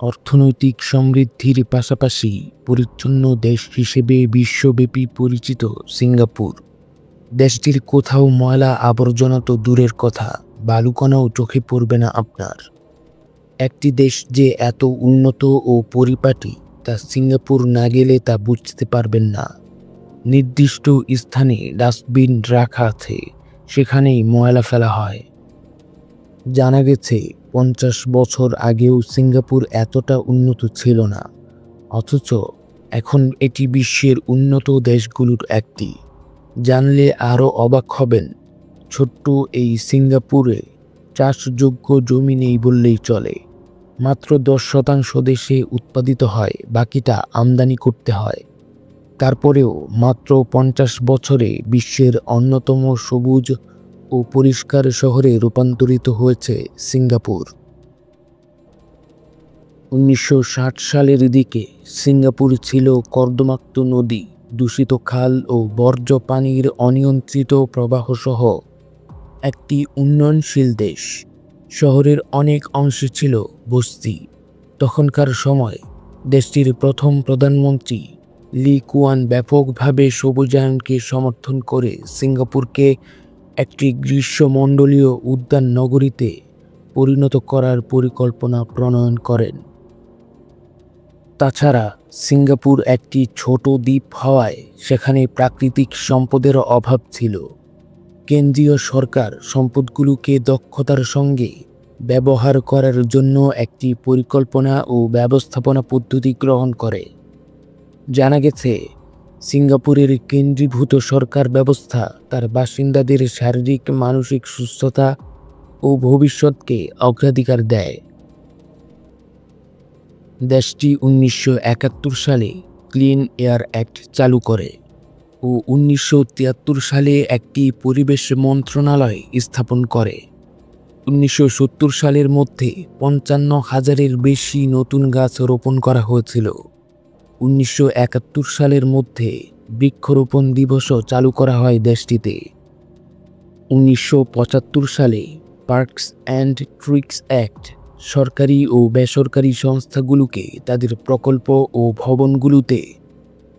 অর্থনৈতিক সমৃদ্ধির পাশাপাশি পরিচ্ছন্ন দেশ হিসেবে বিশ্বব্যাপী পরিচিত সিঙ্গাপুর। দেশটির কোথাও ময়লা আবর্জনা তো দূরের কথা, বালুকণাও চোখে পড়বে না আপনার। একটি দেশ যে এত উন্নত ও পরিপাটি তা সিঙ্গাপুর না গেলে তা বুঝতে পারবেন না। নির্দিষ্ট স্থানে ডাস্টবিন রাখা আছে, সেখানেই ময়লা ফেলা হয়। জানা গেছে 50 বছর আগেও সিঙ্গাপুর এতটা উন্নত ছিল না, অথচ এখন এটি বিশ্বের উন্নত দেশগুলোর একটি। জানলে আরও অবাক হবেন, ছোট্ট এই সিঙ্গাপুরে চাষযোগ্য জমি নেই বললেই চলে। মাত্র 10% দেশে উৎপাদিত হয়, বাকিটা আমদানি করতে হয়। তারপরেও মাত্র 50 বছরে বিশ্বের অন্যতম সবুজ ও পরিষ্কার শহরে রূপান্তরিত হয়েছে সিঙ্গাপুর। 1960 সালের দিকে সিঙ্গাপুর ছিল কর্দমাক্ত নদী, দূষিত খাল ও বর্জ্য পানির অনিয়ন্ত্রিত প্রবাহসহ একটি উন্নয়নশীল দেশ। শহরের অনেক অংশে ছিল বস্তি। তখনকার সময় দেশটির প্রথম প্রধানমন্ত্রী লি কুয়ান ব্যাপকভাবে সবুজায়নকে সমর্থন করে সিঙ্গাপুরকে একটি গ্রীষ্মমণ্ডলীয় উদ্যান নগরীতে পরিণত করার পরিকল্পনা প্রণয়ন করেন। তাছাড়া সিঙ্গাপুর একটি ছোট দ্বীপ হওয়ায় সেখানে প্রাকৃতিক সম্পদের অভাব ছিল। কেন্দ্রীয় সরকার সম্পদগুলোকে দক্ষতার সঙ্গে ব্যবহার করার জন্য একটি পরিকল্পনা ও ব্যবস্থাপনা পদ্ধতি গ্রহণ করে। জানা গেছে, সিঙ্গাপুরের কেন্দ্রীভূত সরকার ব্যবস্থা তার বাসিন্দাদের শারীরিক মানসিক সুস্থতা ও ভবিষ্যৎকে অগ্রাধিকার দেয়। দেশটি 1971 সালে ক্লিন এয়ার অ্যাক্ট চালু করে ও 1973 সালে একটি পরিবেশ মন্ত্রণালয় স্থাপন করে। 1970 সালের মধ্যে 55,000-এর বেশি নতুন গাছ রোপণ করা হয়েছিল। 1971 সালের মধ্যে বৃক্ষরোপণ দিবসও চালু করা হয় দেশটিতে। 1975 সালে পার্কস অ্যান্ড ট্রিক্স অ্যাক্ট সরকারি ও বেসরকারি সংস্থাগুলোকে তাদের প্রকল্প ও ভবনগুলোতে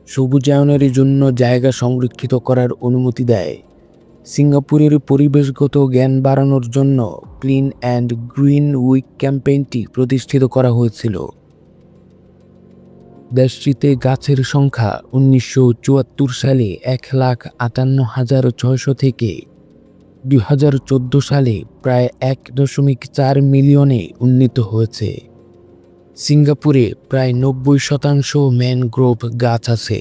সবুজায়নের জন্য জায়গা সংরক্ষিত করার অনুমতি দেয়। সিঙ্গাপুরের পরিবেশগত জ্ঞান বাড়ানোর জন্য ক্লিন অ্যান্ড গ্রিন উইক ক্যাম্পেইনটি প্রতিষ্ঠিত করা হয়েছিল। দেশটিতে গাছের সংখ্যা 1974 সালে 1,58,600 থেকে 2014 সালে প্রায় 1.4 মিলিয়নে উন্নীত হয়েছে। সিঙ্গাপুরে প্রায় 90% ম্যানগ্রোভ গাছ আছে।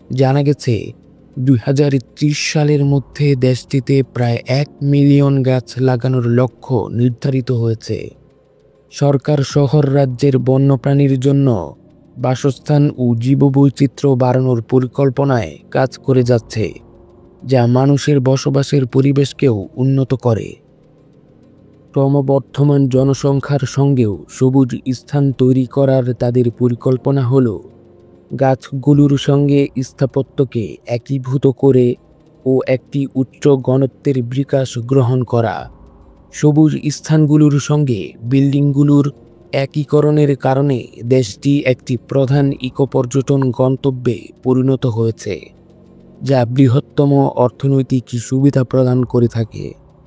জানা গেছে 2030 সালের মধ্যে দেশটিতে প্রায় 1 মিলিয়ন গাছ লাগানোর লক্ষ্য নির্ধারিত হয়েছে। সরকার শহর রাজ্যের বন্যপ্রাণীর জন্য বাসস্থান ও জীববৈচিত্র্য বাড়ানোর পরিকল্পনায় কাজ করে যাচ্ছে, যা মানুষের বসবাসের পরিবেশকেও উন্নত করে। ক্রমবর্ধমান জনসংখ্যার সঙ্গেও সবুজ স্থান তৈরি করার তাদের পরিকল্পনা হল গাছগুলোর সঙ্গে স্থাপত্যকে একীভূত করে ও একটি উচ্চ ঘনত্বের বিকাশ গ্রহণ করা। সবুজ স্থানগুলোর সঙ্গে বিল্ডিংগুলোর একীকরণের কারণে দেশটি একটি প্রধান ইকো পর্যটন গন্তব্যে পরিণত হয়েছে, যা বৃহত্তম অর্থনৈতিক সুবিধা প্রদান করে থাকে।